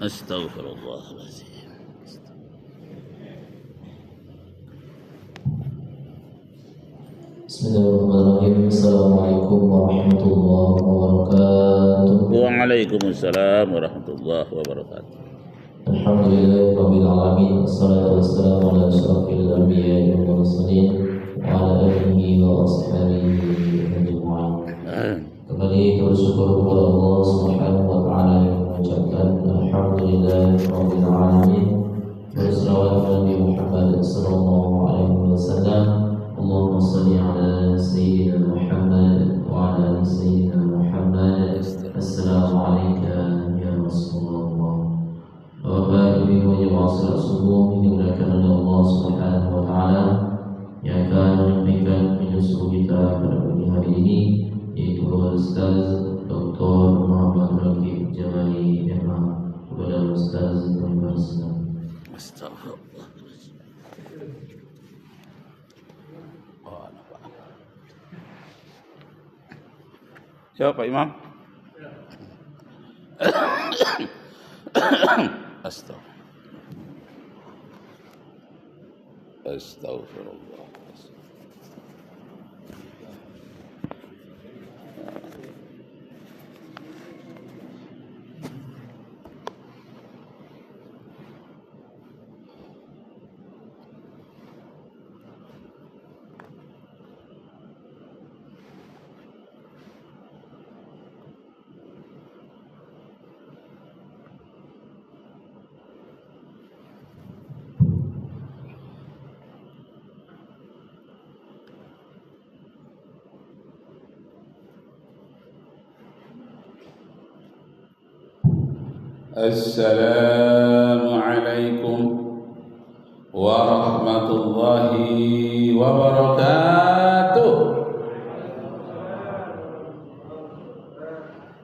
Astaghfirullahaladzim. Bismillahirrahmanirrahim. Assalamualaikum warahmatullahi wabarakatuh. Waalaikumsalam warahmatullahi wabarakatuh. Alhamdulillahirabbil alamin. Wassalatu wassalamu ala asyrafil anbiya'i wal mursalin wa ala alihi wa ashabihi ajma'in. Kembali kita bersyukur kepada Allah Subhanahu wa taala yang mengucapkan alhamdulillahirabbil alamin. Berselawat kepada Nabi Muhammad sallallahu alaihi wasallam. Allahumma salli ala sayyidina Muhammad wa ala ali sayyidina Muhammad. Assalamu alayka ya Rasulullah. Bapak Ibu jemaah salat subuh yang dimuliakan oleh Allah Subhanahu wa taala, yang akan menyampaikan penyusul kita pada pagi hari ini yaitu Ustaz Dr. Muhammad Rakib Jamali MA. Kepada Ustaz kami bersilakan. Astagfirullah. Siapa Pak Imam? Astagfirullah. Assalamualaikum warahmatullahi wabarakatuh.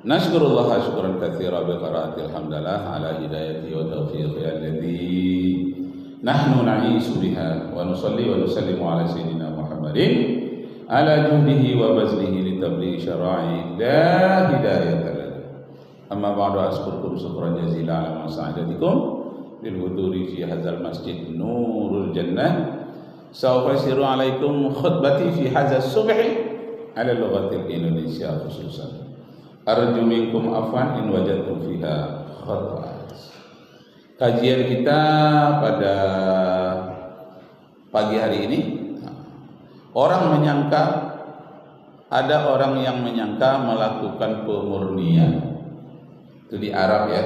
Nashkurullah syukran katsira bi qiraatil hamdalah ala hidayati wa taufiqi alladhi nahnu na'ishu biha wa nusalli wa nusallimu ala sayyidina Muhammadin ala juhdihi wa bazlihi li tablighi syara'i la hidayata. Amma ba'du, askurukum syukran jazila ala masa'adatikum bil huduri fi hadzal masjid Nurul Jannah. Sawfa yasiru alaikum khutbati fi hadzal subhi ala lughatil Indonesia khususan. Arju minkum afwan in wajadtum fiha khata'at. Kajian kita pada pagi hari ini, ada orang yang menyangka melakukan pemurnian. Itu di Arab ya.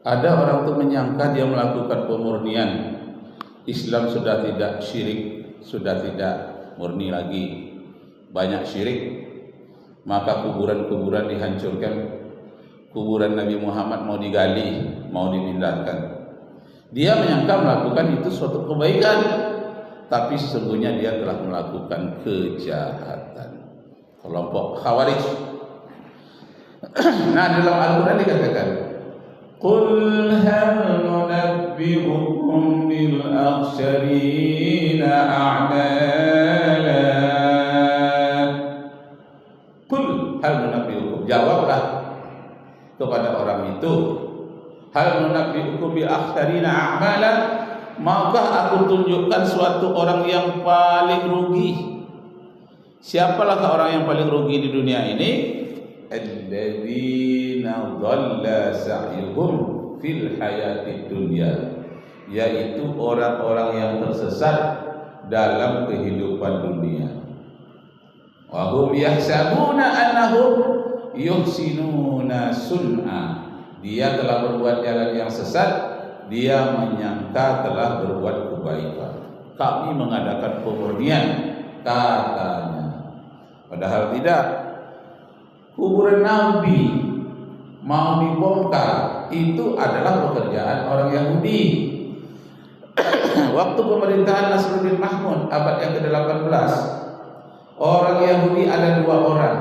Ada orang tuh menyangka dia melakukan pemurnian. Islam sudah tidak syirik, sudah tidak murni lagi, banyak syirik, maka kuburan-kuburan dihancurkan, kuburan Nabi Muhammad mau digali, mau dipindahkan. Dia menyangka melakukan itu suatu kebaikan, tapi sesungguhnya dia telah melakukan kejahatan. Kelompok Khawarij. Nah, dalam Al-Quran dikatakan, Qul hal nunabbi'ukum bil akhsarina a'mala. Qul hal nunabbi'ukum, jawablah kepada orang itu, hal nunabbi'ukum bil akhsarina a'mala, maukah aku tunjukkan suatu orang yang paling rugi? Siapakah orang yang paling rugi di dunia ini? Alladzina dhalla sa'yuhum fil hayatid dunya, yaitu orang-orang yang tersesat dalam kehidupan dunia. Wa hum yahsabuna annahum yuhsinuna sun'a, dia telah berbuat jalan yang sesat, dia menyangka telah berbuat kebaikan. Kami mengadakan pemurnian, katanya. Padahal tidak. Kuburan Nabi mau dibongkar, itu adalah pekerjaan orang Yahudi. Waktu pemerintahan Nasruddin Mahmud abad yang ke-18, orang Yahudi ada 2 orang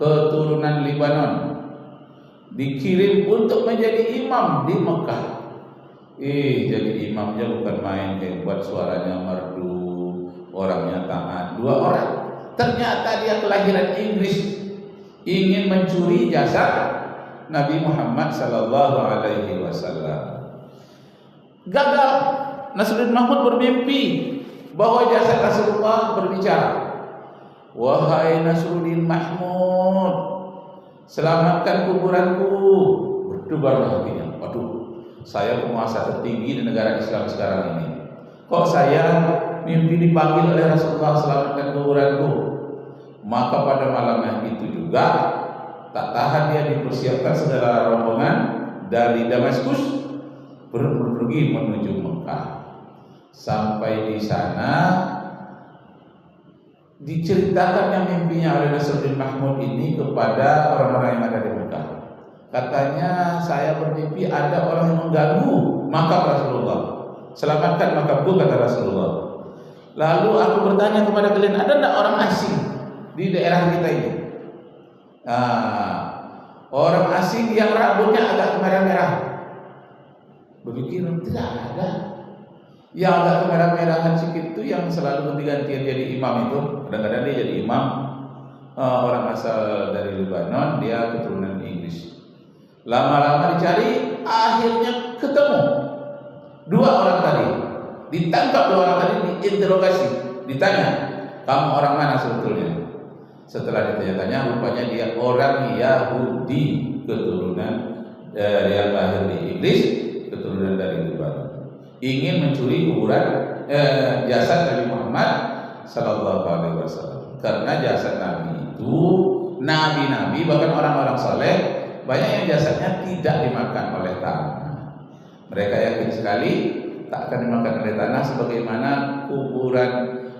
keturunan Lebanon dikirim untuk menjadi imam di Mekah. Jadi imamnya bukan main, buat suaranya merdu, orangnya taat. 2 orang. Ternyata dia kelahiran Inggris, ingin mencuri jasad Nabi Muhammad sallallahu alaihi wasallam. Gagal. Nasruddin Mahmud bermimpi bahwa jasad Rasulullah berbicara. Wahai Nasruddin Mahmud, selamatkan kuburanku. Berdebarlah hatinya. Waduh, saya penguasa tertinggi di negara Islam sekarang ini. Kok saya mimpi dipanggil oleh Rasulullah, selamatkan kuburanku? Maka pada malamnya itu juga tak tahan dia dipersiapkan segala rombongan dari Damaskus pergi menuju Mekah. Sampai di sana diceritakannya mimpinya oleh Nasruddin Mahmud ini kepada orang-orang yang ada di Mekah. Katanya, saya bermimpi ada orang yang mengganggu makam Rasulullah. Selamatkan makamku, kata Rasulullah. Lalu aku bertanya kepada kalian, ada tidak orang asing di daerah kita ini? Orang asing yang rambutnya agak merah-merah. Berpikir, tidak ada. Yang agak kemerah-merahan sedikit itu yang selalu ganti-gantian jadi imam itu. Kadang-kadang dia jadi imam, orang asal dari Lebanon, dia keturunan Inggris. Lama-lama dicari, akhirnya ketemu dua orang tadi. Ditangkap dua orang tadi, diinterogasi, ditanya, kamu orang mana sebetulnya? Setelah ditanya-tanya, rupanya dia orang Yahudi, keturunan yang lahir di Inggris, keturunan dari Lebanon. Ingin mencuri kuburan jasad Nabi Muhammad sallallahu alaihi wasallam. Karena jasad Nabi itu, nabi-nabi bahkan orang-orang saleh, banyak yang jasadnya tidak dimakan oleh tanah. Mereka yakin sekali tak akan dimakan oleh tanah, sebagaimana kuburan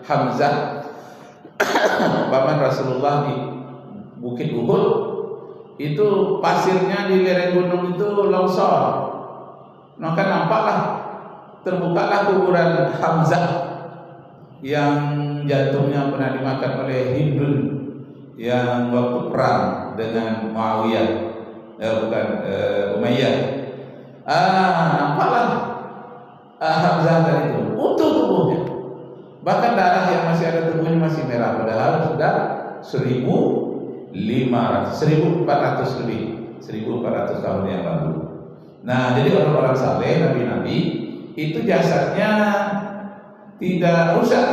Hamzah paman Rasulullah di Bukit Uhud. Itu pasirnya di lereng gunung itu longsor. Maka nampaklah, terbukalah kuburan Hamzah yang jantungnya pernah dimakan oleh Hindun yang waktu perang dengan Muawiyah, Umayyah. Nampaklah Hamzah tadi itu utuh tubuhnya, bahkan darah yang masih ada tubuhnya masih merah, padahal sudah 1400 lebih, 1400 tahun yang lalu. Nah, jadi orang-orang saleh, nabi-nabi itu jasadnya tidak rusak.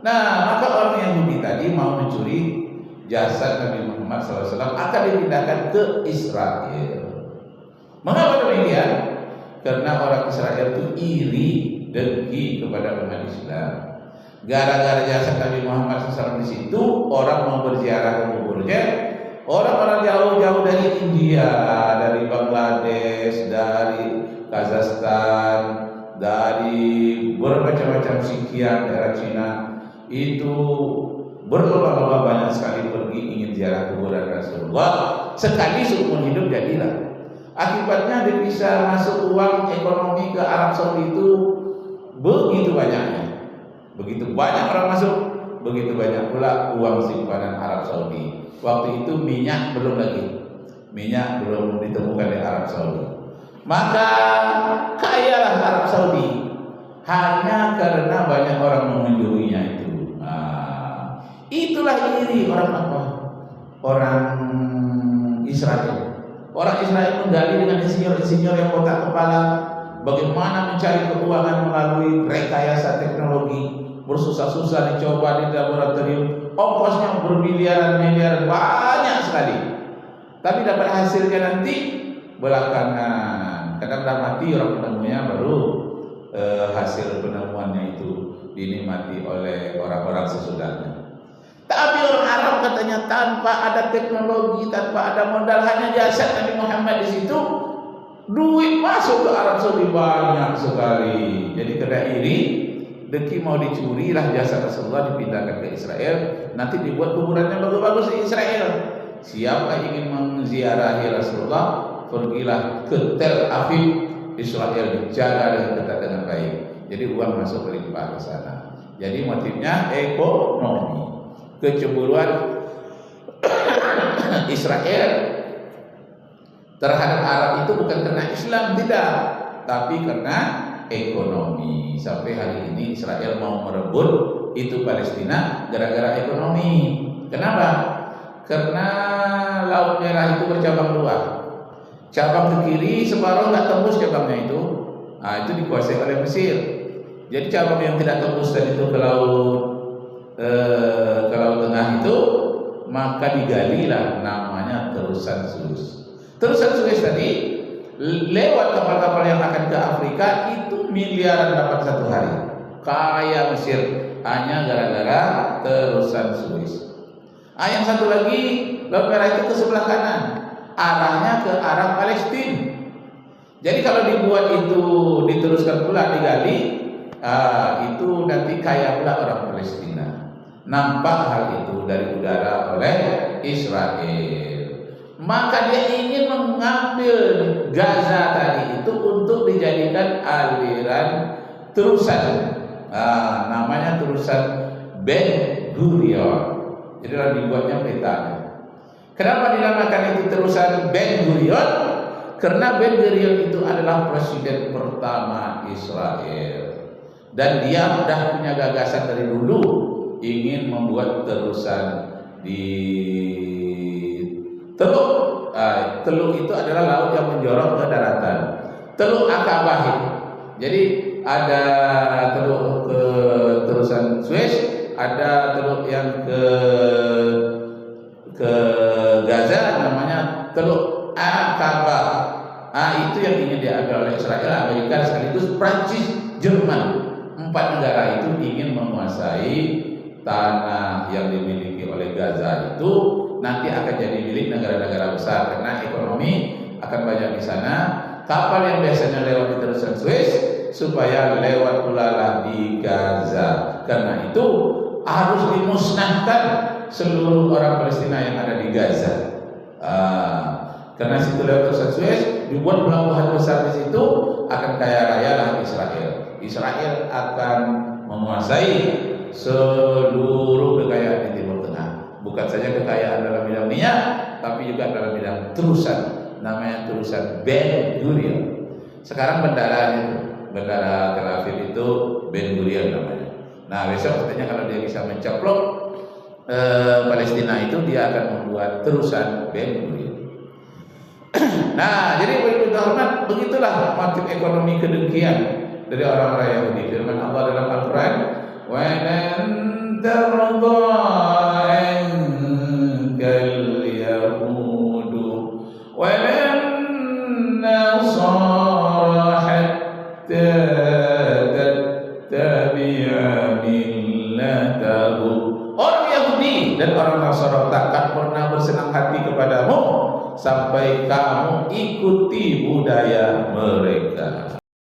Nah, maka orang Yahudi tadi mau mencuri jasad Nabi Muhammad SAW akan dipindahkan ke Israel. Mengapa demikian? Karena orang Israel itu iri, dengki kepada umat Islam. Gara-gara jasad Nabi Muhammad SAW di situ, orang mau berziarah ke kuburnya. Orang-orang jauh-jauh dari India, dari Bangladesh, dari Kazakhstan, dari bermacam-macam sekian daerah Cina, itu berlomba-lomba banyak sekali pergi ingin ziarah kuburan Rasulullah. Sekali seumur hidup jadilah. Akibatnya dia bisa masuk uang ekonomi ke Arab Saudi itu begitu banyaknya. Begitu banyak orang masuk, begitu banyak pula uang simpanan Arab Saudi. Waktu itu minyak belum ditemukan di Arab Saudi. Maka kayalah Arab Saudi hanya karena banyak orang mengunjunginya itu. Itulah iri orang apa? Orang Israel. Orang Israel menggali dengan insinyur-insinyur yang otak kepala bagaimana mencari keuangan melalui rekayasa teknologi. Bersusah-susah dicoba di laboratorium, ongkosnya bermiliaran-miliaran, banyak sekali. Tapi dapat hasilnya nanti belakangan. Kadang dah mati orang penemunya, baru hasil penemuannya itu dinikmati oleh orang-orang sesudahnya. Tapi orang Arab katanya tanpa ada teknologi, tanpa ada modal, hanya jasad Nabi Muhammad di situ, duit masuk ke Arab Saudi banyak sekali. Jadi kena iri, dengki mau dicuri lah jasad Rasulullah, dipindahkan ke Israel. Nanti dibuat kuburannya bagus-bagus di Israel. Siapa ingin menziarahi Rasulullah, pergilah ke Tel Aviv, Israel, dijaga dengan ketat dengan baik. Jadi uang masuk berlimpah ke sana. Jadi motifnya ekonomi. Kecemburuan Israel terhadap Arab itu bukan karena Islam, tidak, tapi karena ekonomi. Sampai hari ini Israel mau merebut itu Palestina gara-gara ekonomi. Kenapa? Karena Laut Merah itu bercabang dua. cabang ke kiri separuh nggak tembus cabangnya itu. Nah, itu dikuasai oleh Mesir. Jadi cabang yang tidak tembus tadi itu ke laut tengah itu, maka digalilah namanya terusan Suez. Terusan Suez tadi lewat kapal-kapal yang akan ke Afrika itu miliaran dapat satu hari. Kaya Mesir hanya gara-gara terusan Suez. Yang satu lagi Laut Merah itu ke sebelah kanan, arahnya ke arah Palestina. Jadi kalau dibuat itu diteruskan pula digali, itu nanti kaya pula orang Palestina. Nampak hal itu dari udara oleh Israel. Maka dia ingin mengambil Gaza tadi itu untuk dijadikan aliran terusan. Namanya terusan Ben Gurion. Jadi dibuatnya petanya. Kenapa dinamakan itu terusan Ben Gurion? Karena Ben Gurion itu adalah presiden pertama Israel. Dan dia sudah punya gagasan dari dulu ingin membuat terusan di Teluk. Teluk itu adalah laut yang menjorok ke daratan. Teluk Akabah itu. Jadi ada teluk ke terusan Suez, ada teluk yang ke Gaza namanya Teluk Akabah. Itu yang ingin diambil oleh Israel, Amerika sekaligus Prancis, Jerman. 4 negara itu ingin menguasai tanah yang dimiliki oleh Gaza itu nanti akan jadi milik negara-negara besar karena ekonomi akan banyak di sana. Kapal yang biasanya lewat di terusan Suez supaya lewat pula di Gaza. Karena itu harus dimusnahkan seluruh orang Palestina yang ada di Gaza. Karena situ lewat terusan Suez dibuat pelabuhan besar di situ, akan kaya raya lah Israel. Israel akan menguasai seluruh kekayaan di Timur Tengah. Bukan saja kekayaan dalam bidang minyak, tapi juga dalam bidang terusan. Namanya terusan Ben Gurion. Sekarang bandara Tel Aviv itu Ben Gurion namanya. Nah besok katanya kalau dia bisa mencaplok Palestina itu, dia akan membuat terusan Ben Gurion. Nah jadi begitulah motif ekonomi kedengkian dari orang-orang Yahudi. Firman Allah dalam Al-Quran, وَلَنْ تَرْضَى عَنْكَ الْيَهُودُ وَلَا النَّصَارَى حَتَّى تَتَّبِعَ مِلَّتَهُمْ. Orang Yahudi dan orang Nasara takkan pernah bersenang hati kepadamu sampai kamu ikuti budaya mereka.